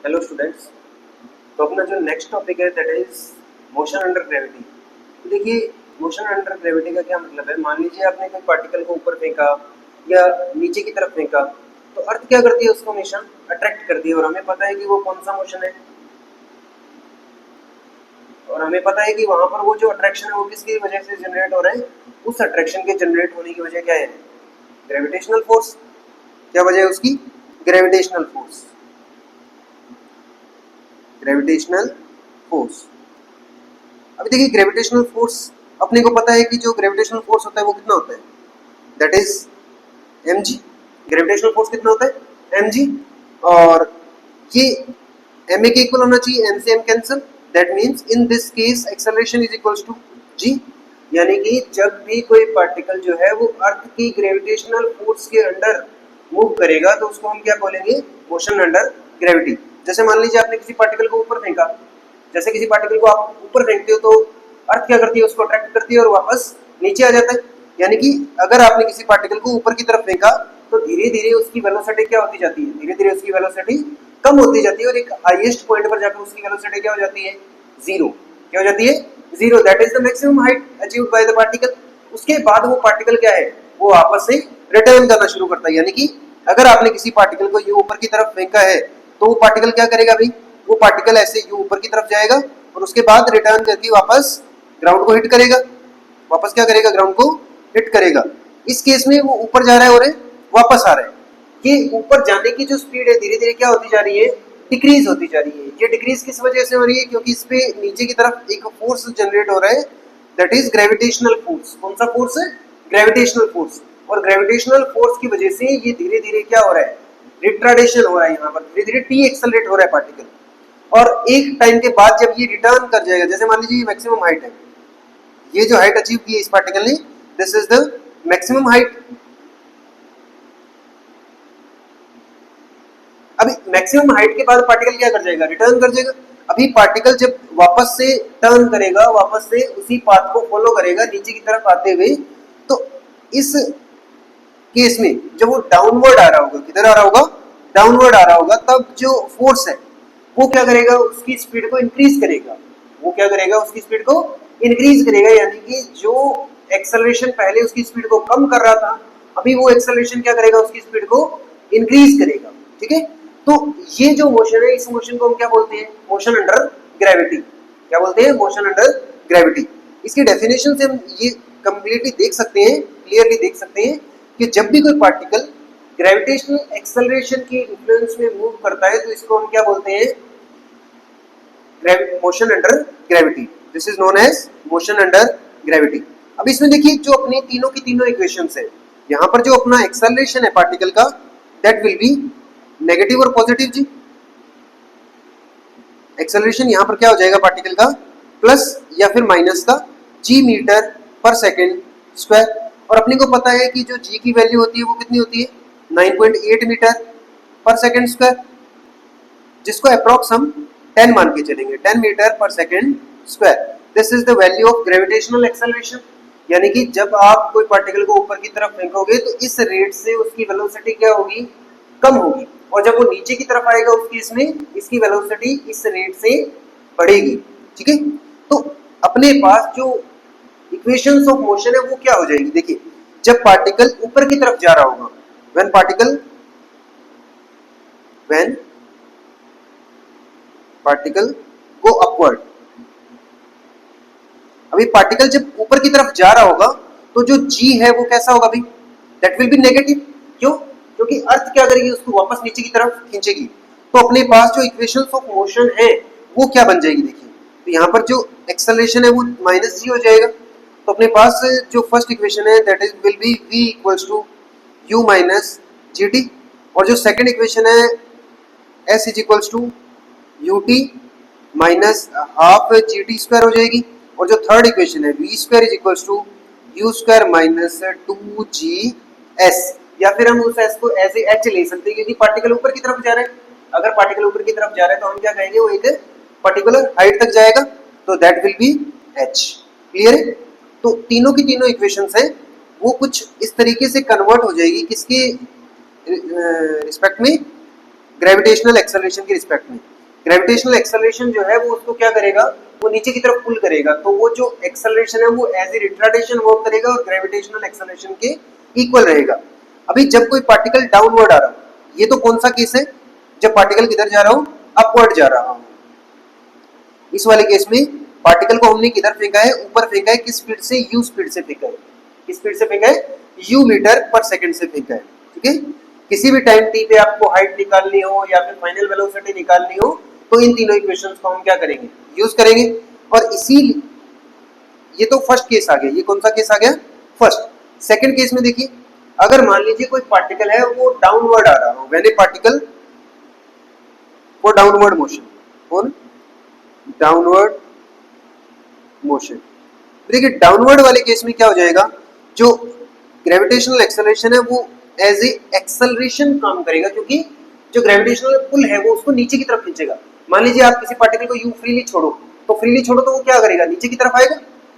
Hello students. तो अपना जो नेक्स्ट टॉपिक है that is motion under gravity. तो देखिए, मोशन अंडर ग्रेविटी का क्या मतलब है। मान लीजिए आपने कोई पार्टिकल को ऊपर फेंका या नीचे की तरफ फेंका, तो अर्थ क्या करती है, उसको हमेशा अट्रैक्ट करती है। और हमें पता है कि वो कौन सा मोशन है, और हमें पता है कि वहां पर वो जो अट्रैक्शन है वो किसकी वजह से जनरेट हो रहा है। उस अट्रैक्शन के जनरेट होने की वजह क्या है, ग्रेविटेशनल फोर्स। क्या वजह है उसकी, ग्रेविटेशनल फोर्स। Gravitational force. अभी देखिए, ग्रेविटेशनल फोर्स अपने को पता है कि जो ग्रेविटेशनल फोर्स होता है वो कितना होता है, that is mg। Gravitational force कितना होता है, mg। और ये ma के इक्वल होना चाहिए, m से m cancel, that means in this case acceleration is equals to g। यानी कि जब भी कोई पार्टिकल जो है वो अर्थ की ग्रेविटेशनल फोर्स के अंडर मूव करेगा तो उसको हम क्या बोलेंगे, मोशन अंडर ग्रेविटी। जैसे मान लीजिए आपने किसी पार्टिकल को ऊपर फेंका, जैसे किसी पार्टिकल को आप ऊपर फेंकते हो तो अर्थ क्या करती है, उसको अट्रैक्ट करती है और वापस नीचे आ जाता है। यानी कि अगर आपने किसी पार्टिकल को ऊपर की तरफ फेंका तो धीरे धीरे उसकी वेलोसिटी क्या होती जाती है, धीरे धीरे उसकी वेलोसिटी कम होती जाती है और एक हाईएस्ट पॉइंट पर जाकर उसकी वेलोसिटी क्या हो जाती है, जीरो। क्या हो जाती है, zero. That is the maximum height achieved by the particle. उसके बाद वो पार्टिकल क्या है, वो वापस से रिटर्न करना शुरू करता है। यानी कि अगर आपने किसी पार्टिकल को ये ऊपर की तरफ फेंका है तो वो पार्टिकल क्या करेगा भाई, वो पार्टिकल ऐसे यू ऊपर की तरफ जाएगा और उसके बाद रिटर्न करके वापस ग्राउंड को हिट करेगा। वापस क्या करेगा, ग्राउंड को हिट करेगा। इस केस में वो ऊपर जा रहा है और वापस आ रहा है। ये ऊपर जाने की जो स्पीड है धीरे धीरे क्या होती जा रही है, डिक्रीज होती जा रही है। ये डिक्रीज किस वजह से हो रही है, क्योंकि इस पे नीचे की तरफ एक फोर्स जनरेट हो रहा है, दैट इज ग्रेविटेशनल फोर्स। कौन सा फोर्स है, ग्रेविटेशनल फोर्स। और ग्रेविटेशनल फोर्स की वजह से ये धीरे धीरे क्या हो रहा है, रिट्राडेशन हो रहा है। यहाँ पर धीरे धीरे टी एक्सेलरेट हो रहा है पार्टिकल, और एक टाइम के बाद जब ये रिटर्न कर जाएगा, जैसे मान लीजिए ये मैक्सिमम हाइट है, ये जो हाइट अचीव की है इस पार्टिकल ने, this is the maximum height. अभी मैक्सिमम हाइट के बाद पार्टिकल क्या कर जाएगा, रिटर्न कर जाएगा। अभी पार्टिकल जब वापस से टर्न करेगा, वापस से उसी पाथ को फॉलो करेगा नीचे की तरफ आते हुए, तो इस केस में जब वो डाउनवर्ड आ रहा होगा, किधर आ रहा होगा, डाउनवर्ड आ रहा होगा, तब जो फोर्स है वो क्या करेगा, उसकी स्पीड को इंक्रीज करेगा। वो क्या करेगा, उसकी स्पीड को इंक्रीज करेगा। यानी कि जो एक्सेलरेशन पहले उसकी स्पीड को कम कर रहा था, अभी वो एक्सेलरेशन क्या करेगा, उसकी स्पीड को इंक्रीज करेगा। ठीक है, तो ये जो मोशन है, इस मोशन को हम क्या बोलते हैं, मोशन अंडर ग्रेविटी। क्या बोलते हैं, मोशन अंडर ग्रेविटी। इसकी डेफिनेशन से हम ये कंप्लीटली देख सकते हैं, क्लियरली देख सकते हैं कि जब भी कोई पार्टिकल ग्रेविटेशनल एक्सेलरेशन के इन्फ्लुएंस में मूव करता है तो इसको हम क्या बोलते हैं, motion under gravity. This is known as motion under gravity. अब इसमें देखिए जो अपनी तीनों की तीनों इक्वेशंस है, यहाँ पर जो अपना एक्सेलरेशन है पार्टिकल का, दैट विल बी नेगेटिव और पॉजिटिव जी। एक्सेलरेशन यहाँ पर क्या हो जाएगा पार्टिकल का, प्लस या फिर माइनस का जी मीटर पर सेकेंड स्क्वायर। और अपने को पता है कि जो जी की वैल्यू होती है वो कितनी होती है, 9.8 मीटर पर सेकेंड स्क्वायर, जिसको अप्रॉक्स हम 10 मान के चलेंगे, 10 मीटर पर second square. This is the value of gravitational acceleration. यानी कि जब आप कोई पार्टिकल को ऊपर की तरफ फेंकोगे तो इस रेट से उसकी वेलोसिटी क्या होगी, कम होगी, और जब वो नीचे की तरफ आएगा उस केस में इसकी वेलोसिटी इस रेट से बढ़ेगी। ठीक है, तो अपने पास जो इक्वेशंस ऑफ मोशन है वो क्या हो जाएगी, देखिए जब पार्टिकल ऊपर की तरफ जा रहा होगा, व्हेन पार्टिकल गो अपवर्ड। अभी पार्टिकल जब ऊपर की तरफ जा रहा होगा तो जो जी है वो कैसा होगा भाई, दैट विल बी नेगेटिव। क्यों, क्योंकि अर्थ क्या करेगी, उसको वापस नीचे की तरफ खींचेगी। तो अपने पास जो इक्वेशंस ऑफ मोशन है वो क्या बन जाएगी, देखिए तो यहाँ पर जो एक्सेलरेशन है वो माइनस जी हो जाएगा। तो अपने पास जो फर्स्ट इक्वेशन है that is will be v equals to u minus G T, और जो सेकंड इक्वेशन है s is equals to you T minus half G T square हो जाएगी। और जो थर्ड इक्वेशन है v square is equals to you square minus 2gs, या फिर हम उस s को एज ए h ले सकते हैं क्योंकि पार्टिकल ऊपर की तरफ जा रहा है। अगर पार्टिकल ऊपर की तरफ जा रहा है तो हम क्या कहेंगे, वो एक पर्टिकुलर हाइट तक जाएगा, तो that will B h। Clear है, तो तीनों की तीनों इक्वेशंस हैं वो कुछ इस तरीके से कन्वर्ट हो जाएगी, किसके रिस्पेक्ट में, ग्रेविटेशनल एक्सेलरेशन के रिस्पेक्ट में। ग्रेविटेशनल एक्सेलरेशन जो है वो उसको क्या करेगा, वो नीचे की तरफ पुल करेगा, तो वो जो एक्सेलरेशन है वो एज ए रिटार्डेशन वर्क करेगा और ग्रेविटेशनल एक्सेलरेशन के इक्वल रहेगा। अभी जब कोई पार्टिकल डाउनवर्ड आ रहा हो, ये तो कौन सा केस है, जब पार्टिकल किधर जा रहा हो, अपवर्ड जा रहा हो। इस वाले केस में पार्टिकल को हमने किधर फेंका है, ऊपर फेंका है, किस स्पीड से, यू स्पीड से फेंका है, किस स्पीड से फेंका है, यू मीटर पर सेकंड से फेंका है। ठीक है, किसी भी टाइम टी पे आपको हाइट निकालनी हो या फिर फाइनल वेलोसिटी निकालनी हो तो इन तीनों इक्वेशंस को हम क्या करेंगे, यूज करेंगे। और इसीलिए ये तो फर्स्ट केस आ गया, ये कौन सा केस आ गया, फर्स्ट। सेकंड केस में देखिए, अगर मान लीजिए कोई पार्टिकल है वो डाउनवर्ड आ रहा हो, when A particle for downward motion, for downward motion, देखिए डाउनवर्ड वाले केस में क्या हो जाएगा, जो ग्रेविटेशनल एक्सेलरेशन है वो एज ए एक्सेलरेशन काम करेगा, क्योंकि जो ग्रेविटेशनल पुल है वो उसको नीचे की तरफ खींचेगा। मान लीजिए आप किसी पार्टिकल को यू फ्रीली छोड़ो, तो फ्रीली छोड़ो तो वो क्या करेगा, नीचे की तरफ आएगा।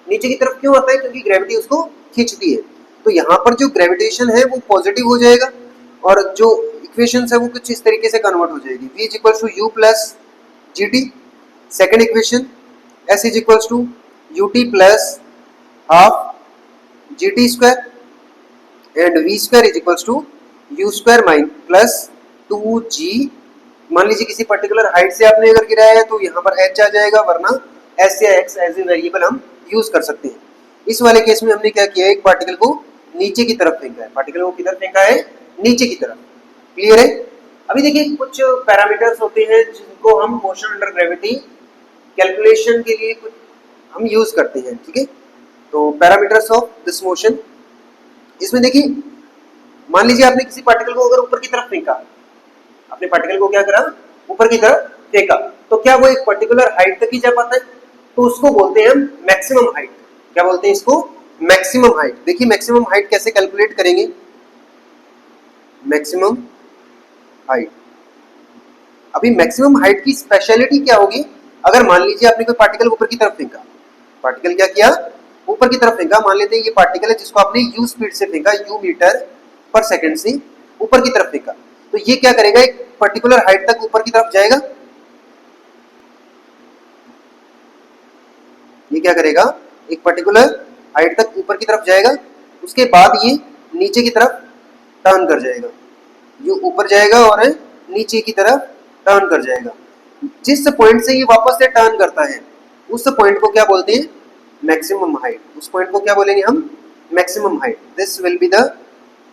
नीचे की तरफ क्यों आता है, क्योंकि ग्रेविटी उसको खींचती है। तो यहाँ पर जो ग्रेविटेशन है वो पॉजिटिव हो जाएगा और जो इक्वेशन है वो कुछ इस तरीके से कन्वर्ट हो जाएगी, v is equals to u plus g t. Second equation s is equals to you t plus half G T square and v square is equals to you square minus plus 2g। मान लीजिए किसी particular height से आपने अगर गिराया है तो यहाँ पर h आ जाएगा, वरना s या x एज ए वेरिएबल हम यूज कर सकते हैं। इस वाले केस में हमने क्या किया है, एक पार्टिकल को नीचे की तरफ फेंका है, पार्टिकल को किधर फेंका है, नीचे की तरफ। क्लियर है। अभी देखिए कुछ पैरामीटर्स होते हैं जिनको हम मोशन अंडर ग्रेविटी कैलकुलेशन के लिए कुछ हम यूज करते हैं। ठीक है, तो पैरामीटर्स ऑफ दिस मोशन, इसमें देखिए मान लीजिए आपने किसी पार्टिकल को अगर ऊपर की तरफ फेंका, अपने पार्टिकल को क्या करा, ऊपर की तरफ फेंका, तो क्या वो एक पर्टिकुलर हाइट तक ही जा पाता है, तो उसको बोलते हैं हम मैक्सिमम हाइट। क्या बोलते हैं इसको, मैक्सिमम हाइट। देखिए मैक्सिमम हाइट कैसे कैलकुलेट करेंगे, मैक्सिमम हाइट। अभी मैक्सिमम हाइट की स्पेशलिटी क्या होगी, अगर मान लीजिए आपने कोई पार्टिकल ऊपर की तरफ फेंका, पार्टिकल क्या किया, ऊपर की तरफ फेंका, मान लेते हैं ये पार्टिकल है जिसको आपने यू स्पीड से फेंका, यू मीटर पर सेकंड से ऊपर की तरफ फेंका, तो ये क्या करेगा, एक पर्टिकुलर हाइट तक ऊपर की तरफ जाएगा। ये क्या करेगा, एक पर्टिकुलर हाइट तक ऊपर की तरफ जाएगा, उसके बाद ये नीचे की तरफ टर्न कर जाएगा, ये ऊपर जाएगा और नीचे की तरफ टर्न कर जाएगा। जिस पॉइंट से ये वापस से टर्न करता है उस पॉइंट को क्या बोलते हैं, मैक्सिमम हाइट। उस पॉइंट को क्या बोलेंगे हम, maximum height. This will be the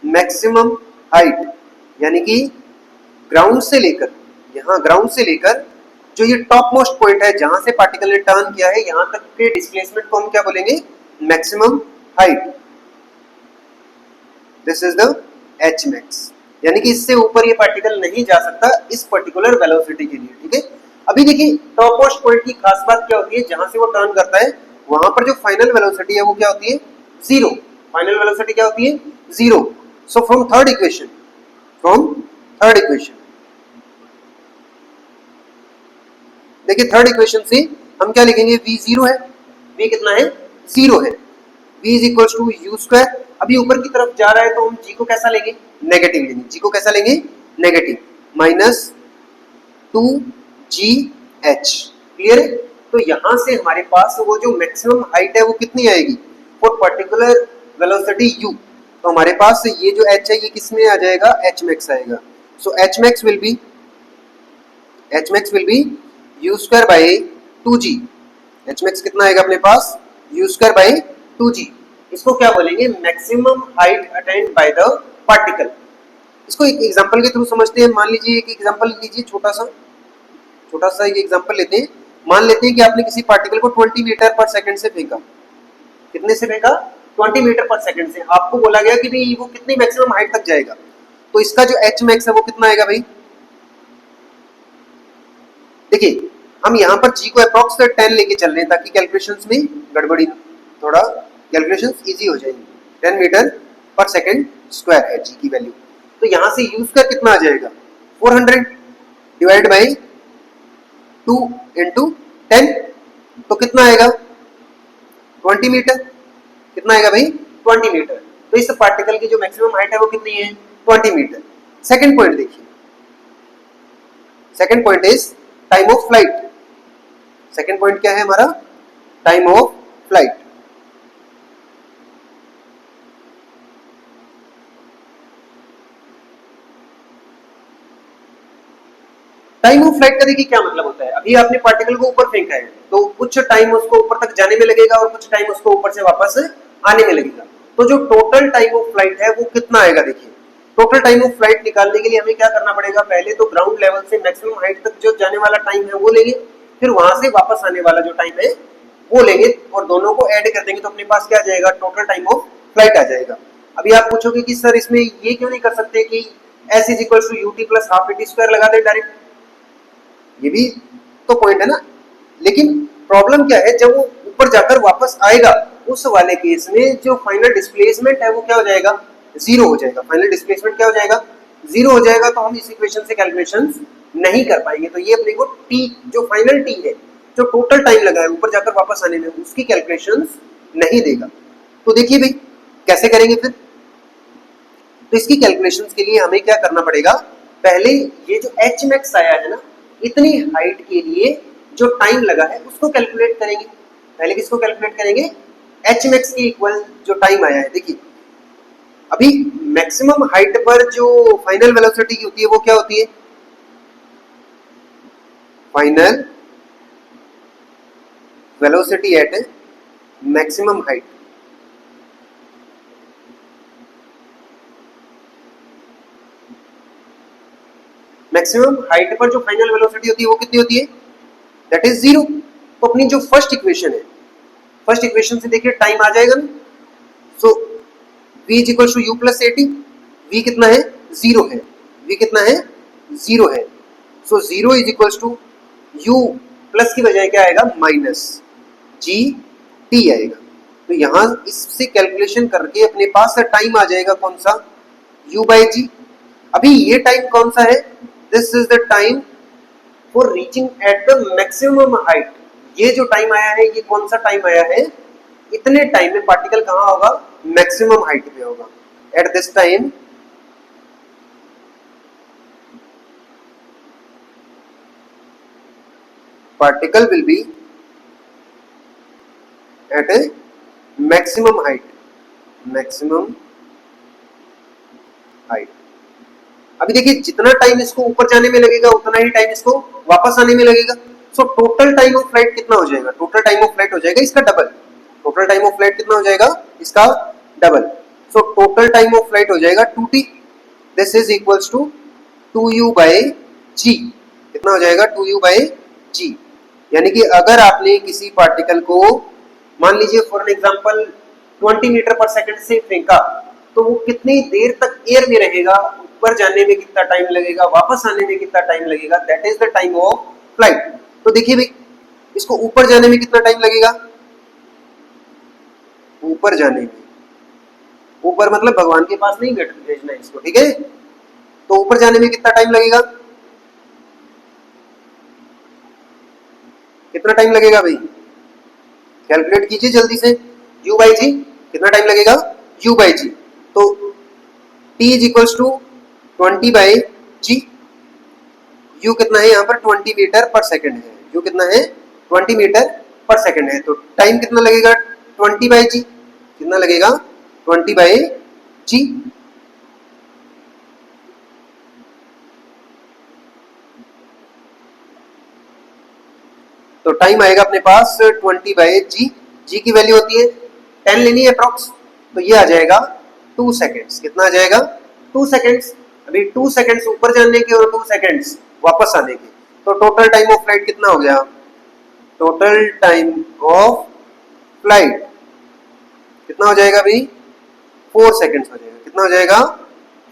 maximum height, यानी कि ग्राउंड से लेकर, यहाँ ग्राउंड से लेकर जो ये टॉप मोस्ट पॉइंट है जहां से पार्टिकल ने टर्न किया है, यहां तक के डिस्प्लेसमेंट को हम क्या बोलेंगे, maximum height. This is the H max, यानी कि इससे ऊपर ये पार्टिकल नहीं जा सकता इस पर्टिकुलर वेलोसिटी के लिए। ठीक है, अभी देखिए टॉप मोस्ट पॉइंट की खास बात क्या होती है, जहां से वो टर्न करता है वहां पर जो फाइनल वेलोसिटी है वो क्या होती है, जीरो। फाइनल वेलोसिटी क्या होती है, zero. So from third equation, देखिए थर्ड इक्वेशन से हम क्या लिखेंगे, v जीरो है, v कितना है, जीरो है, v is equal to you square. अभी ऊपर की तरफ जा रहा है तो हम g को कैसा लेंगे, नेगेटिव लेंगे, g को कैसा लेंगे, नेगेटिव, माइनस 2gh। क्लियर है। तो यहां से हमारे पास वो जो मैक्सिमम हाइट है वो कितनी आएगी, फॉर पर्टिकुलर वेलोसिटी u, तो हमारे पास ये जो h है ये किस में आ जाएगा, h max आएगा। सो h max will be u square by 2g। h max कितना आएगा अपने पास, u स्क्वायर बाय 2g। इसको क्या बोलेंगे, maximum height attend by the particle. इसको एक एग्जांपल के थ्रू समझते हैं। मान लीजिए एक एग्जांपल लीजिए, छोटा सा एक एग्जांपल लेते हैं। मान लेते हैं कि आपने किसी पार्टिकल को 20 मीटर पर सेकंड से फेंका। कितने से फेंका, 20 मीटर पर सेकंड से। आपको बोला गया कि भाई वो कितनी मैक्सिमम हाइट तक जाएगा, तो इसका जो h max है वो कितना आएगा भाई। देखिए हम यहाँ पर g को अप्रॉक्स 10 लेके चल रहे हैं ताकि कैलकुलेशंस में गड़बड़ी, थोड़ा कैलकुलेशंस इजी हो जाएंगी। 10 मीटर पर सेकंड स्क्वायर है g की वैल्यू, तो यहाँ से u स्क्वायर कितना आ जाएगा, 400 डिवाइड बाई 2 इंटू 10, तो कितना आएगा, 20 मीटर। कितना आएगा भाई, 20 मीटर। तो इस पार्टिकल की जो मैक्सिमम हाइट है वो कितनी है, 20 मीटर। सेकंड पॉइंट देखिए, second point is time of flight. Second point क्या है हमारा? Time of flight. Time of flight का देखिए क्या मतलब होता है। अभी आपने पार्टिकल को ऊपर फेंका है तो कुछ टाइम उसको ऊपर तक जाने में लगेगा और कुछ टाइम उसको ऊपर से वापस आने में लगेगा। तो जो टोटल टाइम ऑफ फ्लाइट है वो कितना आएगा? देखिए टोटल टाइम ऑफ फ्लाइट निकालने के लिए हमें क्या करना पड़ेगा? पहले तो ग्राउंड लेवल से मैक्सिमम हाइट तक जो जाने वाला टाइम है वो लेंगे, फिर वहां से वापस आने वाला जो टाइम है वो लेंगे और दोनों को ऐड कर देंगे तो अपने पास क्या आ जाएगा? टोटल टाइम ऑफ फ्लाइट आ जाएगा। अभी आप पूछोगे कि सर इसमें ये क्यों नहीं कर सकते कि s is equal to ut plus half at square लगा दे डायरेक्ट? ये भी तो पॉइंट है ना। लेकिन प्रॉब्लम क्या है, जब वो ऊपर जाकर वापस आएगा उस वाले केस में जो फाइनल डिस्प्लेसमेंट है वो क्या हो जाएगा? जीरो हो जाएगा। फाइनल डिस्प्लेसमेंट क्या हो जाएगा? जीरो हो जाएगा। तो हम इस इक्वेशन से कैलकुलेशंस नहीं कर पाएंगे। तो ये अपने को टी, जो फाइनल टी है, जो टोटल टाइम लगा है ऊपर जाकर वापस आने में, उसकी कैलकुलेशंस नहीं देगा। तो देखिए भाई कैसे करेंगे फिर? तो इसकी कैलकुलेशंस के लिए हमें क्या करना पड़ेगा? पहले ये जो एच मैक्स आया है ना, इतनी हाइट के लिए जो टाइम लगा है उसको कैलकुलेट करेंगे। पहले किसको कैलकुलेट करेंगे? एच मैक्स के इक्वल जो टाइम आया है। देखिए अभी मैक्सिमम हाइट पर जो फाइनल वेलोसिटी होती है वो क्या होती है? Final velocity at maximum height. Maximum height पर जो फाइनल वेलोसिटी होती है वो कितनी होती है? That is zero. तो अपनी जो फर्स्ट इक्वेशन है, फर्स्ट इक्वेशन से देखिए टाइम आ जाएगा ना। So v is equal to u plus a t. v कितना है? जीरो है। v कितना है? जीरो है। सो zero is equal to u plus की बजाय क्या आएगा? माइनस जी टी आएगा। तो यहां इससे कैलकुलेशन करके अपने पास टाइम आ जाएगा कौन सा? u बाई जी। अभी ये टाइम कौन सा है? This is the time for reaching at the maximum height. ये जो टाइम आया है ये कौन सा टाइम आया है? इतने टाइम में पार्टिकल कहां होगा? मैक्सिमम हाइट पे होगा। At this time particle will be at a maximum height. Maximum height. अभी देखिए जितना टाइम इसको ऊपर जाने में लगेगा उतना ही टाइम इसको वापस आने में लगेगा। सो टोटल टाइम ऑफ फ्लाइट कितना हो जाएगा? टोटल टाइम ऑफ फ्लाइट हो जाएगा इसका double. Total time of flight कितना हो जाएगा? इसका double. So total time of flight हो जाएगा 2t। This is equals to 2u by g. कितना हो जाएगा? 2u बाई जी। यानी कि अगर आपने किसी पार्टिकल को मान लीजिए for an example 20 metre per second से फेंका तो वो कितनी देर तक एयर में रहेगा, ऊपर जाने में कितना टाइम लगेगा, वापस आने में कितना टाइम लगेगा, that is the time of flight. तो देखिए भाई इसको ऊपर जाने में कितना टाइम लगेगा? ऊपर जाने में, ऊपर मतलब भगवान के पास नहीं भेजना है इसको, ठीक है? तो ऊपर जाने में कितना टाइम लगेगा? कितना टाइम लगेगा भाई? कैलकुलेट कीजिए जल्दी से। u बाई जी कितना टाइम लगेगा? u by g. तो t is equal to 20 by g. u कितना है यहाँ पर? 20 मीटर पर सेकंड है। u कितना है? 20 मीटर पर सेकंड है। तो टाइम कितना लगेगा? 20 बाई जी। कितना लगेगा? 20 बाई जी। तो टाइम आएगा अपने पास 20 बाई जी। जी की वैल्यू होती है 10 लेनी है अप्रॉक्स। तो ये आ जाएगा 2 सेकेंड्स। कितना आ जाएगा? 2 सेकेंड्स। अभी 2 सेकेंड्स ऊपर जाने के और 2 सेकेंड्स वापस आने के। तो टोटल टाइम ऑफ फ्लाइट कितना हो गया? टोटल टाइम ऑफ फ्लाइट कितना हो जाएगा भाई? 4 सेकेंड्स हो जाएगा। कितना हो जाएगा?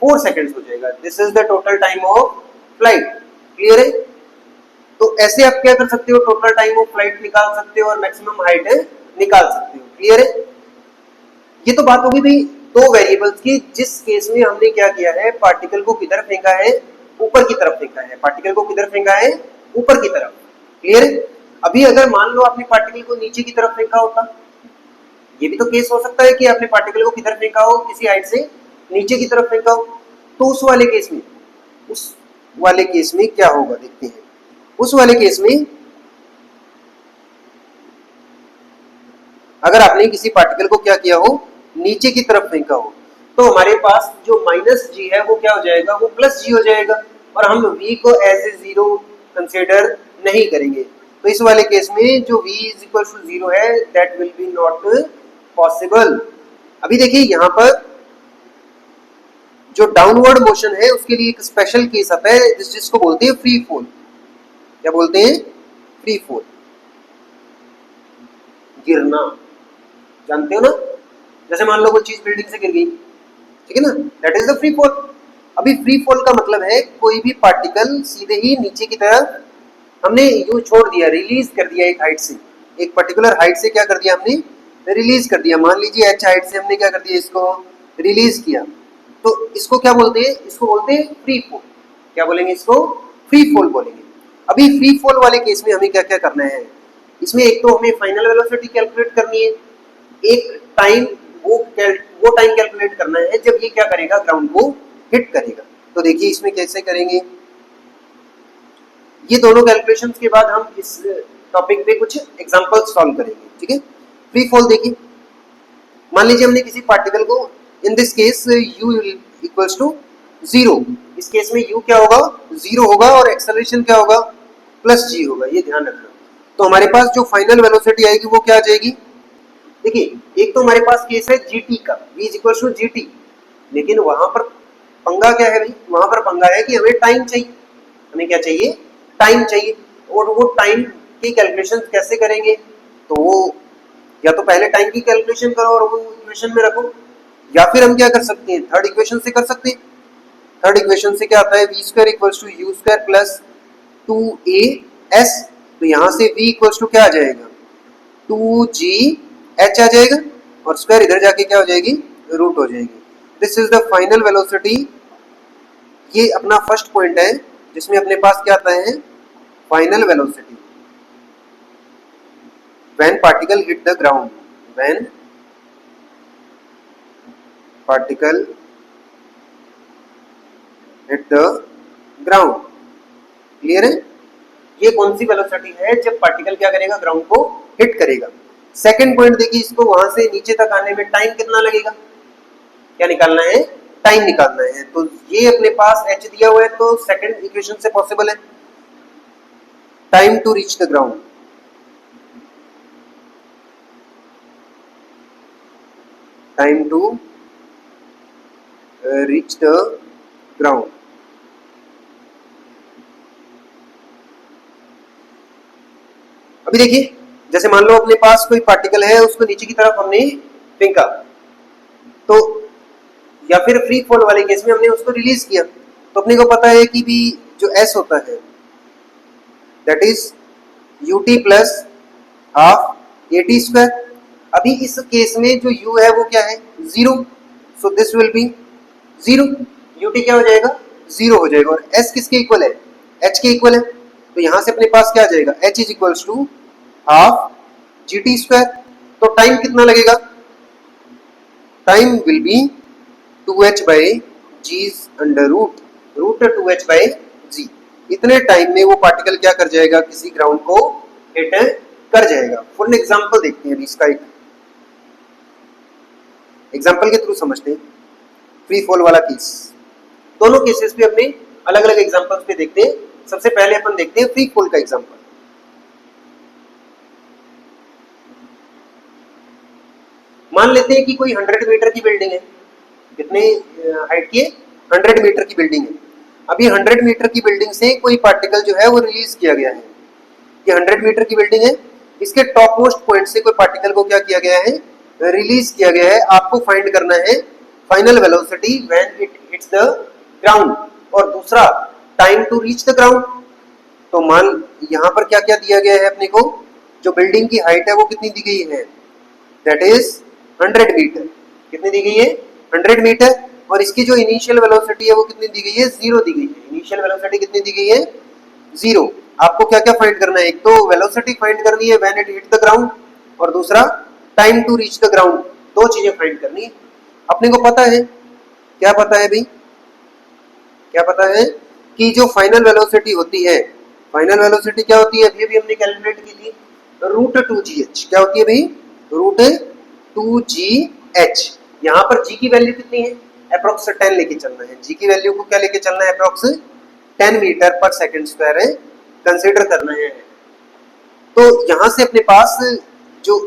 4 सेकेंड्स हो जाएगा। This is the total time of flight. Clear है? तो ऐसे आप क्या कर सकते हो? टोटल टाइम ऑफ फ्लाइट निकाल सकते हो और मैक्सिमम हाइट निकाल सकते हो। क्लियर है? ये तो बात होगी भाई दो वेरिएबल्स की, जिस केस में हमने क्या किया है? पार्टिकल को किधर फेंका है? ऊपर की तरफ फेंका है। पार्टिकल को किधर फेंका है? ऊपर की तरफ। क्लियर है? अभी अगर मान लो आपने पार्टिकल को नीचे की तरफ फेंका होता, ये भी तो केस हो सकता है कि आपने पार्टिकल को किधर फेंका हो? किसी हाइट से नीचे की तरफ फेंका हो। तो उस वाले केस में क्या होगा देखते हैं। उस वाले केस में अगर आपने किसी पार्टिकल को क्या किया हो, नीचे की तरफ फेंका हो, तो हमारे पास जो माइनस जी है वो क्या हो जाएगा, वो प्लस जी हो जाएगा, और हम v को एज ए जीरो कंसिडर नहीं करेंगे। तो इस वाले केस में जो v is equal to zero है, that will be not possible. अभी देखिए यहाँ पर जो डाउनवर्ड मोशन है उसके लिए एक स्पेशल केस आता है जिसको बोलते हैं फ्री फॉल। क्या बोलते हैं? फ्री फॉल, गिरना। जानते हो ना, जैसे मान लो कोई चीज बिल्डिंग से गिर गई, ठीक है ना, that is the free fall. अभी फ्री फॉल का मतलब है कोई भी पार्टिकल सीधे ही नीचे की तरफ हमने यूं छोड़ दिया, रिलीज कर दिया एक हाइट से, एक पर्टिकुलर हाइट से क्या कर दिया हमने, रिलीज कर दिया। मान लीजिए h हाइट से हमने क्या कर दिया, इसको रिलीज किया, तो इसको क्या बोलते हैं, इसको बोलते हैं फ्री फॉल। क्या बोलेंगे इसको? फ्री फॉल बोलेंगे। अभी फ्री फॉल वाले केस में हमें क्या क्या करना है, इसमें एक तो हमें फाइनल वेलोसिटी कैलकुलेट करनी है, एक टाइम वो टाइम कैलकुलेट करना है जब ये क्या करेगा, ग्राउंड को हिट करेगा। तो देखिए इसमें कैसे करेंगे, ये दोनों कैलकुलेशंस के बाद हम इस टॉपिक पे कुछ एग्जांपल्स सॉल्व करेंगे, ठीक है। फ्री फॉल देखिए, मान लीजिए हमने किसी पार्टिकल को, in this case u equals to zero, इस केस में u क्या होगा, जीरो होगा, और एक्सेलरेशन क्या होगा, प्लस g होगा, ये ध्यान रखना। तो हमारे पास जो फाइनल वेलोसिटी आएगी वो क्या आ जाएगी, देखिए एक तो हमारे पास केस है gt का, v is equal to gt, लेकिन वहां पर पंगा क्या है भाई, वहां पर पंगा है कि हमें टाइम चाहिए, हमें क्या चाहिए, टाइम चाहिए। और वो टाइम की कैलकुलेशन कैसे करेंगे, तो वो या तो पहले टाइम की कैलकुलेशन करो और वो इक्वेशन में रखो, या फिर हम क्या कर सकते हैं, थर्ड इक्वेशन से कर सकते हैं। थर्ड इक्वेशन से क्या आता है, v square equals to you square plus 2as, तो यहाँ से v इक्वल्स टू क्या आ जाएगा, 2gh आ जाएगा, और स्क्वायर इधर जाके क्या हो जाएगी, रूट हो जाएगी। This is the final velocity. ये अपना फर्स्ट पॉइंट है जिसमें अपने पास क्या आता है, final velocity when particle hit the ground, when particle hit the ground। Clear है? ये कौन सी वेलोसिटी है जब पार्टिकल क्या करेगा, ग्राउंड को हिट करेगा। सेकंड पॉइंट देखिए, इसको वहां से नीचे तक आने में टाइम कितना लगेगा, क्या निकालना है, टाइम निकालना है। तो ये अपने पास h दिया हुआ है, तो सेकंड इक्वेशन से पॉसिबल है, time to reach the ground, time to reach the ground। अभी देखिए, जैसे मान लो अपने पास कोई पार्टिकल है, उसको नीचे की तरफ हमने फेंका, तो या फिर फ्री फॉल वाले केस में हमने उसको रिलीज किया, तो अपने को पता है कि भी जो s होता है that is ut plus half at square. अभी इस केस में जो u है वो क्या है, zero, so this will B zero, ut क्या हो जाएगा, जीरो हो जाएगा, और s किसके इक्वल है, h के इक्वल है। तो यहां से अपने पास क्या आ जाएगा, h is equals to half gt square. तो टाइम कितना लगेगा, time will be 2h by g under root 2h by g। इतने टाइम में वो पार्टिकल क्या कर जाएगा, किसी ग्राउंड को हिट कर जाएगा। फुल एग्जांपल देखते हैं अभी इसका, एक एग्जांपल के थ्रू समझते हैं फ्री फॉल वाला केस। दोनों केसेस पे अपने अलग अलग एग्जांपल्स पे देखते हैं। सबसे पहले अपन देखते हैं फ्री फॉल का एग्जांपल। मान लेते हैं कि कोई 100 मीटर की बिल्डिंग है, कितने हाइट की है, 100 मीटर की बिल्डिंग है। अभी 100 मीटर की बिल्डिंग से कोई पार्टिकल जो है वो रिलीज किया गया है, ये 100 मीटर की बिल्डिंग है, इसके टॉप मोस्ट पॉइंट से कोई पार्टिकल को क्या किया गया है, रिलीज किया गया है। आपको फाइंड करना है final velocity when it hits the ground, और दूसरा time to reach the ground. तो मान यहाँ पर क्या क्या दिया गया है अपने को, जो बिल्डिंग की हाइट है वो कितनी दी गई है, दैट इज 100 मीटर। कितनी दी गई है, 100 मीटर, और इसकी जो इनिशियल वेलोसिटी है वो कितनी दी गई है, जीरो दी गई है। इनिशियल वेलोसिटी कितनी दी गई है, जीरो। आपको क्या क्या फाइंड करना है, एक तो वेलोसिटी फाइंड करनी है when it hit the ground, और दूसरा time to reach the ground. दो चीजें फाइंड करनी है। अपने को पता है, क्या पता है भाई, क्या पता है कि जो फाइनल वेलोसिटी होती है फाइनल वेलोसिटी क्या होती है, अभी अभी हमने कैलकुलेट की थी, रूट 2gh। क्या होती है भाई, रूट 2gh। यहाँ पर g की वैल्यू कितनी है, अप्रोक्स 10 लेके चलना है। g की वैल्यू को क्या लेके चलना है, approx 10 metre per second square है, कंसीडर करना है। तो यहां से अपने पास जो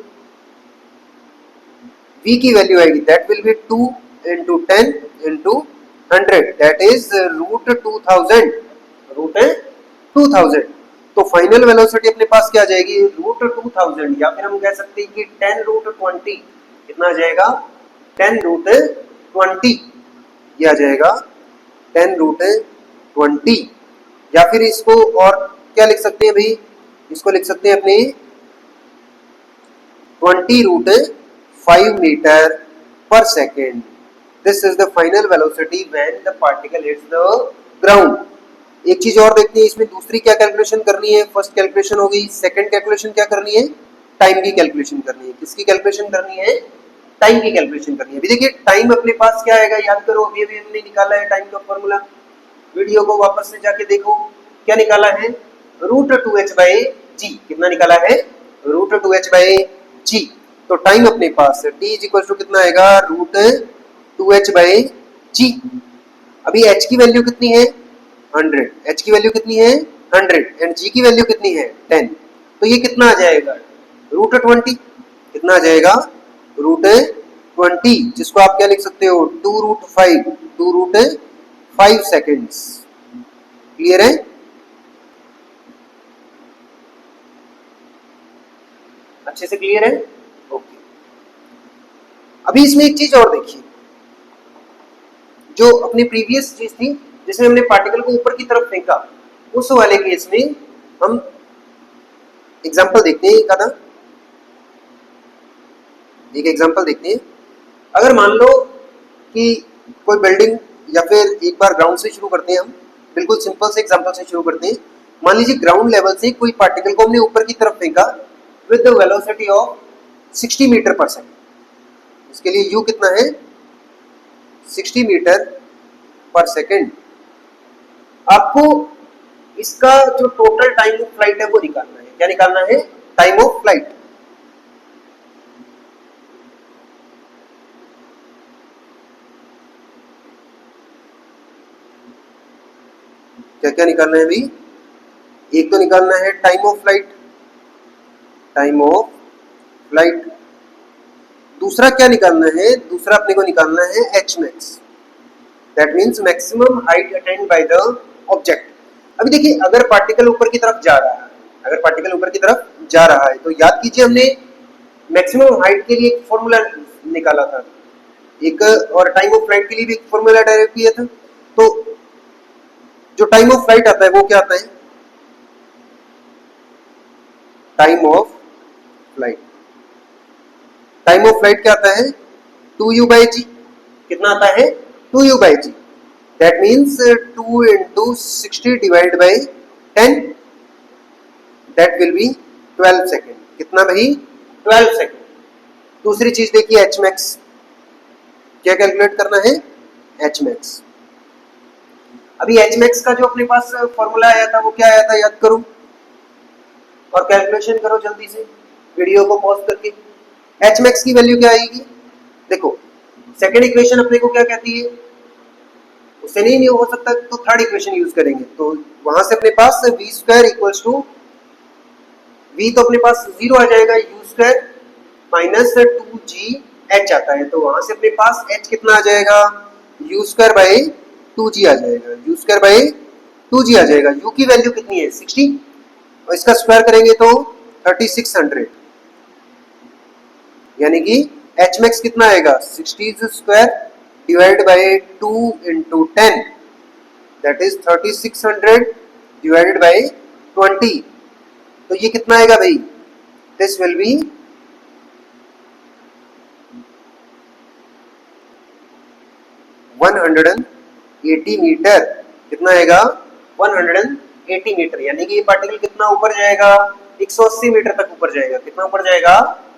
v की वैल्यू आएगी that will be 2 into 10 into 100, that is root 2000, root 2000। तो फाइनल वेलोसिटी अपने पास क्या आ जाएगी, रूट 2000, या फिर हम कह सकते हैं कि 10 रूट 20। कितना आ जाएगा, 10 रूट 20 ये आ जाएगा, 10 रूट 20। या फिर इसको और क्या लिख सकते हैं भाई, इसको लिख सकते हैं अपने 20 root 5 meter per second. This is the final velocity when the particle hits the ground. एक चीज और देखते हैं इसमें, दूसरी क्या कैलकुलेशन करनी है, फर्स्ट कैलकुलेशन हो गई, सेकंड कैलकुलेशन क्या करनी है, टाइम की कैलकुलेशन करनी है। किसकी कैलकुलेशन करनी है, टाइम की कैलकुलेशन करनी है। अभी देखिए टाइम अपने पास क्या आएगा, याद करो, अभी अभी हमने निकाला है टाइम का फॉर्मूला, वीडियो को वापस से जाके देखो, क्या निकाला है, रूट 2h बाई जी। कितना निकाला है, रूट 2h बाई जी। तो टाइम अपने पास है t इज इक्वल टू कितना आएगा, रूट 2h बाई जी। अभी h की वैल्यू कितनी है, 100, h की वैल्यू कितनी है 100 एंड g की वैल्यू कितनी है 10। तो ये कितना आ जाएगा, रूट 20। कितना आ जाएगा, रूट 20, जिसको आप क्या लिख सकते हो, 2 रूट 5, 2 रूट 5 सेकेंड्स। क्लियर है, अच्छे से क्लियर है, ओके। अभी इसमें एक चीज और देखिए, जो अपनी प्रीवियस चीज थी जिसमें हमने पार्टिकल को ऊपर की तरफ फेंका, उस वाले केस में हम एग्जांपल देखते हैं एक आधा, एक एग्जांपल देखते हैं। अगर मान लो कि कोई बिल्डिंग, या फिर एक बार ग्राउंड से शुरू करते हैं हम, बिल्कुल सिंपल से एग्जांपल से शुरू करते हैं। मान लीजिए ग्राउंड लेवल से कोई पार्टिकल को हमने ऊपर की तरफ फेंका with the velocity of 60 meter per second. इसके लिए u कितना है, 60 मीटर पर सेकंड। आपको इसका जो टोटल टाइम ऑफ फ्लाइट है वो निकालना है। क्या निकालना है, टाइम ऑफ फ्लाइट। क्या क्या निकालना है भाई, एक तो निकालना है time of flight, time of flight. दूसरा क्या निकालना है, दूसरा अपने को निकालना है H max, that means maximum height attend by the object. अभी देखिए अगर पार्टिकल ऊपर की तरफ जा रहा है, अगर पार्टिकल ऊपर की तरफ जा रहा है, तो याद कीजिए हमने मैक्सिमम हाइट के लिए एक फॉर्मूला निकाला था, एक और टाइम ऑफ फ्लाइट के लिए भी एक फॉर्मूला डायरेक्ट किया था। तो जो टाइम ऑफ फ्लाइट आता है वो क्या आता है, time of flight, time of flight क्या आता है, 2u बाई जी। कितना आता है, 2u by g, that means 2 into 60 divide by 10, that will be 12 second. कितना भाई, 12 सेकेंड। दूसरी चीज देखिए एच मैक्स, क्या कैलकुलेट करना है, एच मैक्स। अभी एच मैक्स का जो अपने पास फॉर्मूला आया था वो क्या आया था, याद करो और कैलकुलेशन करो जल्दी से, वीडियो को पॉज करके। एच मैक्स की वैल्यू क्या आएगी, देखो सेकेंड इक्वेशन अपने को क्या कहती है, उससे नहीं हो सकता तो थर्ड इक्वेशन यूज करेंगे। तो वहां से अपने पास v square equals to, v तो अपने पास जीरो आ जाएगा, यू स्क्वायर माइनस 2gh आता है। तो वहां से अपने पास h कितना आ जाएगा, यू स्क्वायर बाई 2g आ जाएगा, यू स्क्वायर बाई 2g आ जाएगा। u की वैल्यू कितनी है 60, और इसका स्क्वायर करेंगे तो 3600, यानी कि h मैक्स कितना आएगा, 60 square divide by 2 into 10, that is 3600 divided by 20। तो ये कितना आएगा भाई, दिस विल बी 180 मीटर। कितना आएगा, 180 मीटर, यानी कि ये पार्टिकल कितना ऊपर जाएगा, 180 मीटर तक ऊपर जाएगा। कितना ऊपर जाएगा,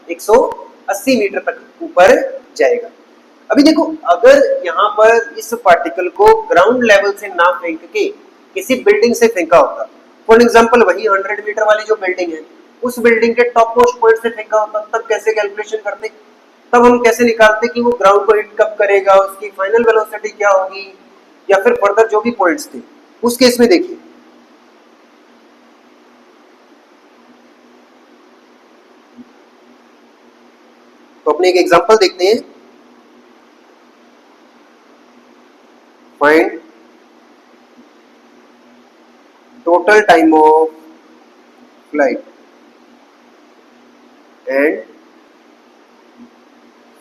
180 मीटर तक ऊपर जाएगा। अभी देखो अगर यहाँ पर इस पार्टिकल को ग्राउंड लेवल से ना फेंक के किसी बिल्डिंग से फेंका होता फॉर एग्जांपल वही 100 मीटर वाली जो बिल्डिंग है, उस बिल्डिंग के टॉप मोस्ट पॉइंट से फेंका होता, तब कैसे कैलकुलेशन करते? तब हम कैसे निकालते कि वो ग्राउंड को हिट कब करेगा, उसकी फाइनल वेलोसिटी क्या होगी, या फिर फर्दर जो भी पॉइंट्स थे उस केस में देखिए। तो अपने एक एग्जांपल देखते हैं। Find total time of flight and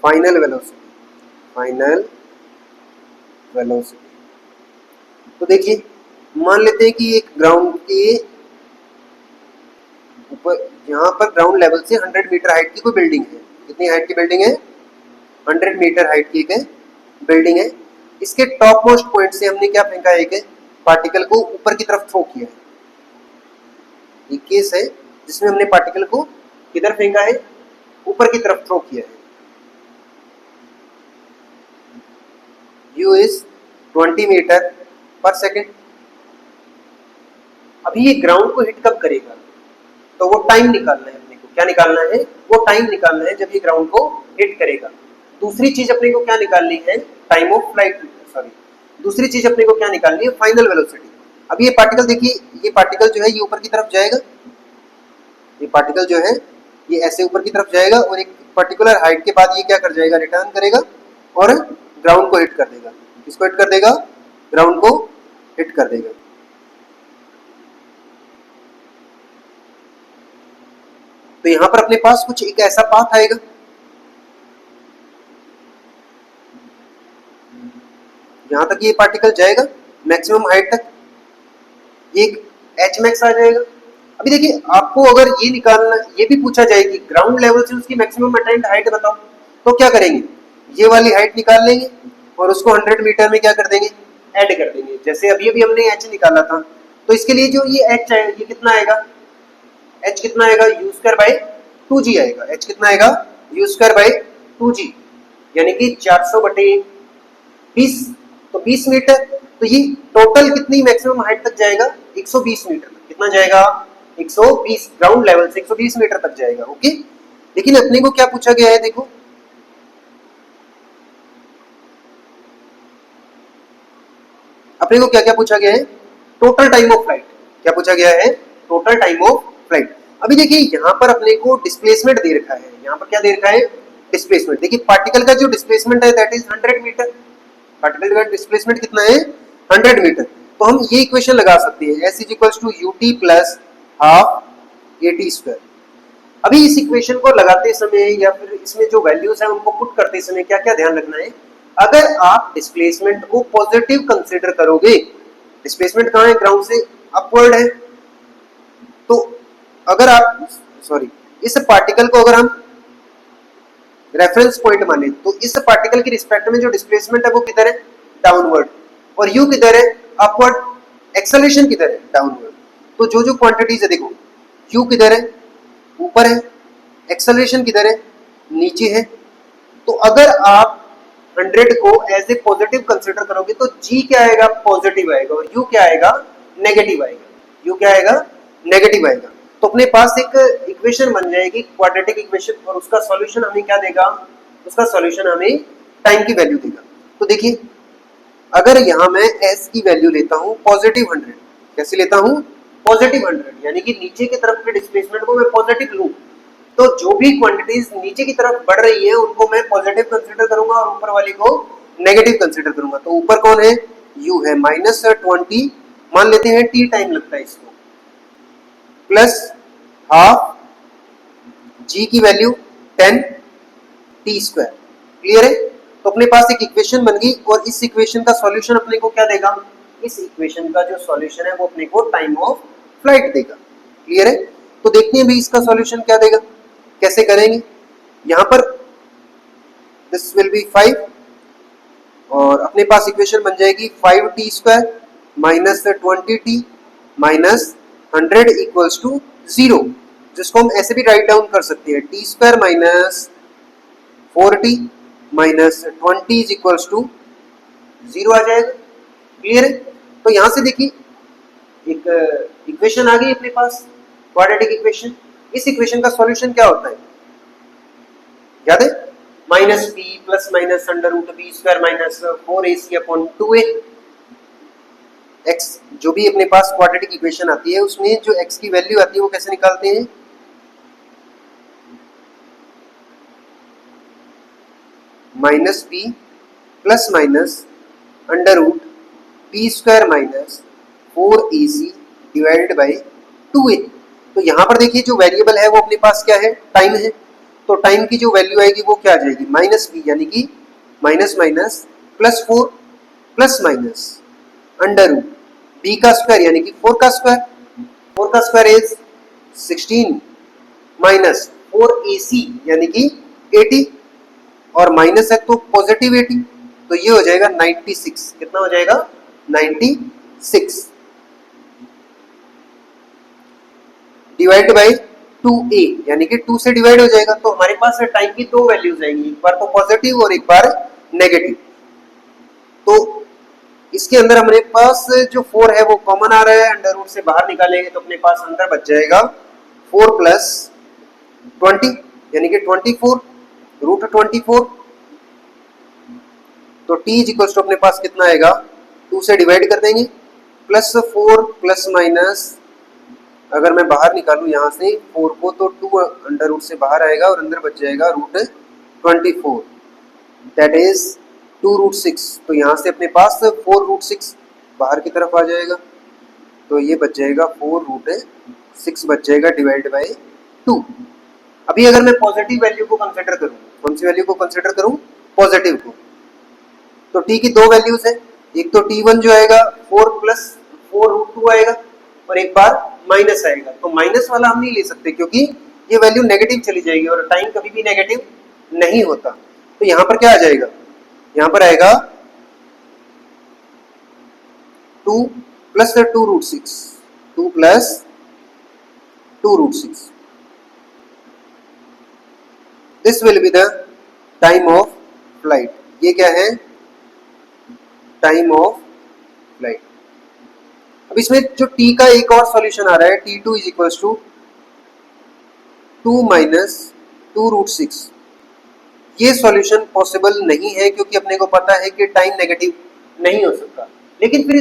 final velocity. तो देखिए, मान लेते हैं कि एक ग्राउंड के ऊपर, यहाँ पर ग्राउंड लेवल से 100 मीटर हाइट की कोई बिल्डिंग है। कितनी हाइट की बिल्डिंग है? 100 मीटर हाइट की एक बिल्डिंग है। इसके टॉप मोस्ट पॉइंट से हमने क्या फेंका है? एक पार्टिकल को ऊपर की तरफ थ्रो किया है। ये केस है जिसमें हमने पार्टिकल को किधर फेंका है? ऊपर की तरफ थ्रो किया है। u is 20 मीटर पर सेकेंड। अभी ये ग्राउंड को हिट कब करेगा? तो वो टाइम निकालना है अपने को। क्या निकालना है? वो टाइम निकालना है जब ये ग्राउंड को हिट करेगा। दूसरी चीज अपने को क्या निकालनी है? टाइम ऑफ फ्लाइट, सॉरी, दूसरी चीज अपने को क्या निकालनी है? Final velocity. अब ये पार्टिकल देखिए, ये पार्टिकल जो है ये ऊपर की तरफ जाएगा। ये पार्टिकल जो है ये ऐसे ऊपर की तरफ जाएगा और एक पर्टिकुलर हाइट के बाद ये क्या कर जाएगा? रिटर्न करेगा और ग्राउंड को हिट कर देगा। किसको हिट कर देगा? ग्राउंड को हिट कर देगा। तो यहां पर अपने पास कुछ एक ऐसा पाथ आएगा, यहां तक ये पार्टिकल जाएगा मैक्सिमम हाइट तक, एक एच मैक्स आ जाएगा। अभी देखिए, आपको अगर ये निकालना, ये भी पूछा जाए कि ग्राउंड लेवल से उसकी मैक्सिमम अटेंड हाइट बताओ, तो क्या करेंगे? ये वाली हाइट निकाल लेंगे और उसको 100 मीटर में क्या कर देंगे? ऐड कर देंगे। जैसे अभी अभी हमने एच निकाला था, तो इसके लिए जो ये एच है ये कितना आएगा? एच कितना आएगा? यू स्क्वायर बाई 2g आएगा। एच कितना आएगा? यू स्क्वायर बाई 2g, यानी कि 400 बटे 20, तो 20 मीटर। तो ये टोटल कितनी मैक्सिमम हाइट तक जाएगा? 120 मीटर तक। कितना जाएगा? 120, ग्राउंड लेवल से 120 मीटर तक जाएगा। ओके, लेकिन अपने को क्या पूछा गया है? देखो, अपने को क्या क्या पूछा गया है? Total time of flight. क्या पूछा गया है? Total time of flight. अभी देखिए, यहाँ पर अपने को डिस्प्लेसमेंट दे रखा है। यहाँ पर क्या दे रखा है? डिस्प्लेसमेंट। देखिए, पार्टिकल का जो डिस्प्लेसमेंट है दैट इज 100 मीटर। पार्टिकल का डिस्प्लेसमेंट कितना है? 100 मीटर। तो हम ये इक्वेशन लगा सकते हैं, s equals to ut plus half at square. अभी इस इक्वेशन को लगाते समय या फिर इसमें जो वैल्यूज है उनको पुट करते समय क्या क्या ध्यान रखना है? अगर आप डिस्प्लेसमेंट को पॉजिटिव कंसीडर करोगे, डिस्प्लेसमेंट कहाँ है? ग्राउंड से अपवर्ड है। तो अगर आप, सॉरी, इस पार्टिकल को अगर हम रेफरेंस पॉइंट माने, तो इस पार्टिकल के रिस्पेक्ट में जो डिस्प्लेसमेंट है वो किधर है? डाउनवर्ड। और u किधर है? अपवर्ड। एक्सेलरेशन किधर है? डाउनवर्ड। तो जो जो क्वांटिटीज है, देखो, u किधर है? ऊपर है। एक्सेलरेशन किधर है? नीचे है। तो अगर आप 100 को एज ए पॉजिटिव कंसीडर करोगे तो g क्या आएगा? पॉजिटिव आएगा, और u क्या आएगा? नेगेटिव आएगा। u क्या आएगा? नेगेटिव आएगा। तो अपने पास एक इक्वेशन बन जाएगी, क्वाड्रेटिक इक्वेशन, और उसका सॉल्यूशन हमें क्या देगा? उसका सॉल्यूशन हमें टाइम की वैल्यू देगा। तो देखिए, अगर यहां मैं s की वैल्यू लेता हूं पॉजिटिव 100, कैसे लेता हूं? पॉजिटिव 100, यानी कि नीचे की तरफ के डिस्प्लेसमेंट को मैं पॉजिटिव लूं, तो जो भी क्वांटिटीज नीचे की तरफ बढ़ रही है उनको मैं पॉजिटिव कंसीडर करूंगा और ऊपर वाली को नेगेटिव कंसीडर करूंगा। तो ऊपर कौन है? u है, -20 मान लेते हैं, t टाइम लगता है इसको, प्लस हाफ g की वैल्यू 10 t स्क्वायर। क्लियर है? तो अपने पास एक इक्वेशन बन गई, और इस इक्वेशन का सॉल्यूशन अपने को क्या देगा? इस इक्वेशन का जो सॉल्यूशन है वो अपने को टाइम ऑफ फ्लाइट देगा। क्लियर है? तो देखते हैं भी इसका सॉल्यूशन क्या देगा, कैसे करेंगे। यहां पर दिस विल बी 5, और अपने पास इक्वेशन बन जाएगी 5t square minus 20t minus 100 equals to 0, जिसको हम ऐसे भी राइट डाउन कर सकते हैं, t square minus 4t minus 20 is equals to 0 आ जाएगा। क्लियर है? तो यहां से देखिए, एक इक्वेशन आ गई अपने पास, क्वाड्रेटिक इक्वेशन। इस इक्वेशन का सॉल्यूशन क्या होता है, याद है? Minus b plus minus under root b square minus 4ac upon 2a। x जो भी अपने पास क्वाड्रेटिक इक्वेशन आती है उसमें जो x की वैल्यू आती है वो कैसे निकालते हैं, minus b plus minus under root b square minus 4ac divided by 2a। तो यहाँ पर देखिए जो वेरिएबल है वो अपने पास क्या है, टाइम है। तो टाइम की जो वैल्यू आएगी वो क्या आ जाएगी, माइनस बी, यानी कि minus minus plus 4 plus minus under root b का स्क्वायर यानी कि 4 का स्क्वायर, 4 का स्क्वायर इज 16 माइनस 4ac यानी कि 80 और माइनस है तो पॉजिटिव 80, तो ये हो जाएगा 96। कितना हो जाएगा, 96 डिवाइड बाई 2a यानी कि 2 से डिवाइड हो जाएगा। तो हमारे पास टाइम की दो वैल्यूज आएंगी, एक बार तो पॉजिटिव और एक बार नेगेटिव। तो इसके अंदर हमारे पास जो 4 है वो कॉमन आ रहा है, अंडर रूट से बाहर निकालेंगे तो अपने पास अंदर बच जाएगा 4 प्लस 20 यानी कि 24 रूट 24। तो t इज इक्वल टू अपने पास कितना आएगा, 2 से डिवाइड कर देंगे, प्लस 4 प्लस माइनस, अगर मैं बाहर निकालूं यहाँ से 4 को तो 2 अंडर रूट से बाहर आएगा और अंदर बच जाएगा रूट 24 दैट इज 2 रूट 6। तो यहाँ से अपने पास 4 रूट 6 बाहर की तरफ आ जाएगा, तो ये बच जाएगा 4 रूट 6 बच जाएगा डिवाइड बाई 2। अभी अगर मैं पॉजिटिव वैल्यू को कंसिडर करूं, कौन सी वैल्यू को कंसिडर करूं, पॉजिटिव को, तो t की दो वैल्यूज है, एक तो t1 जो आएगा 4 प्लस 4 रूट 2 आएगा और एक बार माइनस आएगा। तो माइनस वाला हम नहीं ले सकते क्योंकि ये वैल्यू नेगेटिव चली जाएगी और टाइम कभी भी नेगेटिव नहीं होता। तो यहाँ पर क्या आ जाएगा, यहाँ पर आएगा 2 plus 2 root 6, 2 plus 2 root 6, this will be the time of flight. ये क्या है, टाइम ऑफ फ्लाइट। अब इसमें जो t का एक और सॉल्यूशन आ रहा है, t2 is equal to 2 minus 2 root 6। ये सॉल्यूशन पॉसिबल नहीं है क्योंकि अपने को पता है कि टाइम नेगेटिव नहीं हो सकता। लेकिन फिर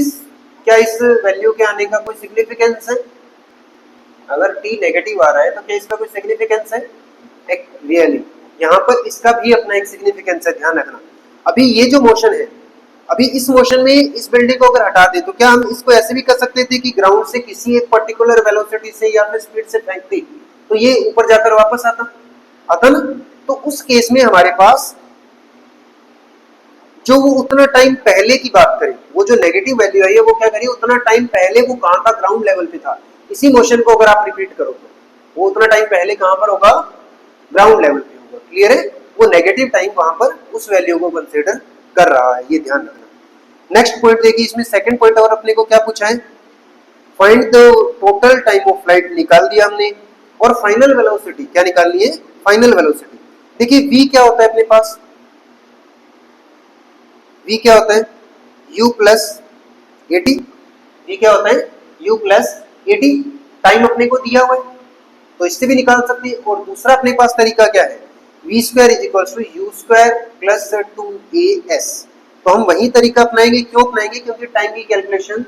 क्या इस वैल्यू के आने का कोई सिग्निफिकेंस है, अगर t नेगेटिव आ रहा है तो क्या इसका कोई सिग्निफिकेंस है, एक रियली यहाँ पर इसका भी अपना एक सिग्निफिकेंस है, ध्यान रखना। अभी ये जो मोशन है, अभी इस मोशन में इस बिल्डिंग को अगर हटा दे तो क्या हम इसको ऐसे भी कर सकते थे कि ग्राउंड से किसी एक पर्टिकुलर वेलोसिटी से या फिर स्पीड से फेंकते तो ये ऊपर जाकर वापस आता ना। तो उस केस में हमारे पास जो वो उतना टाइम पहले की बात करें, वो जो नेगेटिव वैल्यू है वो क्या करिए, उतना टाइम पहले वो कहाँ था, ग्राउंड लेवल पे था। इसी मोशन को अगर आप रिपीट करो तो वो उतना टाइम पहले कहाँ पर होगा, ग्राउंड लेवल पे होगा। क्लियर है, वो नेगेटिव टाइम वहां पर उस वैल्यू को कंसिडर कर रहा है, ये ध्यान रखना। नेक्स्ट पॉइंट देखिए, इसमें सेकंड पॉइंट और अपने को क्या पूछा है, find the total time of flight निकाल दिया हमने, और फाइनल वेलोसिटी क्या निकालनी है, फाइनल वेलोसिटी। देखिए v क्या होता है अपने पास, v क्या होता है, u प्लस 80। v क्या होता है, u प्लस 80। टाइम अपने को दिया हुआ है तो इससे भी निकाल सकते हैं। और दूसरा अपने पास तरीका क्या है, v square is equal to you square plus 2as। तो हम वही तरीका अपनाएंगे, क्यों अपनाएंगे, क्योंकि टाइम की कैलकुलेशन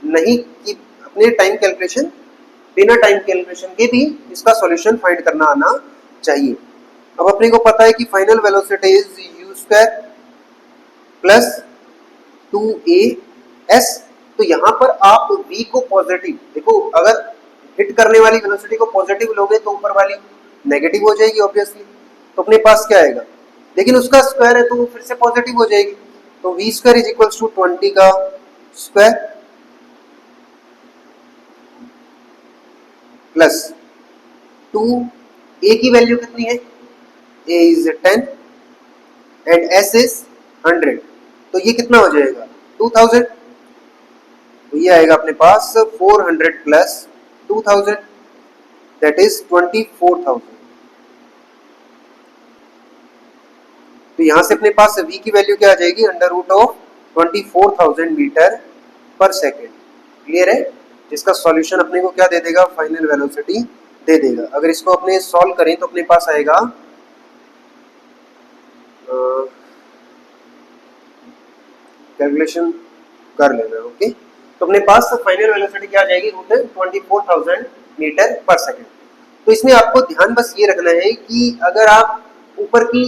नहीं की, अपने टाइम कैलकुलेशन बिना टाइम कैलकुलेशन के भी इसका सॉल्यूशन फाइंड करना आना चाहिए। अब अपने को पता है कि final velocity is you square plus 2as। तो यहाँ पर आप v को पॉजिटिव देखो, अगर हिट करने वाली वेलोसिटी को पॉजिटिव लोगे तो ऊपर वाली नेगेटिव हो जाएगी ऑब्वियसली। तो अपने पास क्या आएगा, लेकिन उसका स्क्वायर है तो वो फिर से पॉजिटिव हो जाएगी। तो v square is equal to 20 का स्क्वायर प्लस 2a की वैल्यू कितनी है, a is 10 and s is 100। तो ये कितना हो जाएगा 2000। तो ये आएगा अपने पास 400 प्लस 2000 दैट इज 24,000। तो यहां से अपने पास v की वैल्यू क्या आ जाएगी, अंडर रूट ऑफ 24,000 मीटर पर सेकेंड। क्लियर है। इसका सॉल्यूशन अपने को क्या दे देगा, फाइनल वेलोसिटी दे देगा। अगर इसको अपने सॉल्व करें तो अपने पास आएगा कैलकुलेशन कर लेना, ओके। तो अपने पास फाइनल वेलोसिटी क्या आ जाएगी, रूट 24,000 मीटर पर सेकेंड। तो इसमें आपको ध्यान बस ये रखना है कि अगर आप ऊपर की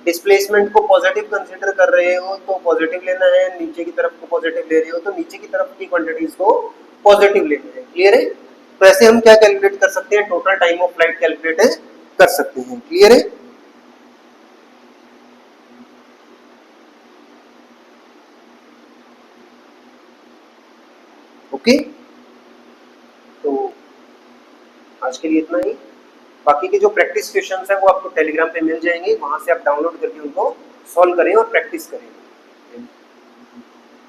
डिस्प्लेसमेंट को पॉजिटिव कंसीडर कर रहे हो तो पॉजिटिव लेना है, नीचे की तरफ को पॉजिटिव ले रहे हो तो नीचे की तरफ की क्वांटिटीज को पॉजिटिव लेना है। क्लियर है? तो ऐसे हम क्या कैलकुलेट कर सकते हैं, total time of flight calculate कर सकते हैं। क्लियर है? ओके, तो आज के लिए इतना ही। बाकी के जो प्रैक्टिस क्वेश्चंस हैं वो आपको टेलीग्राम पे मिल जाएंगे, वहां से आप डाउनलोड करके उनको सॉल्व करें और प्रैक्टिस करें।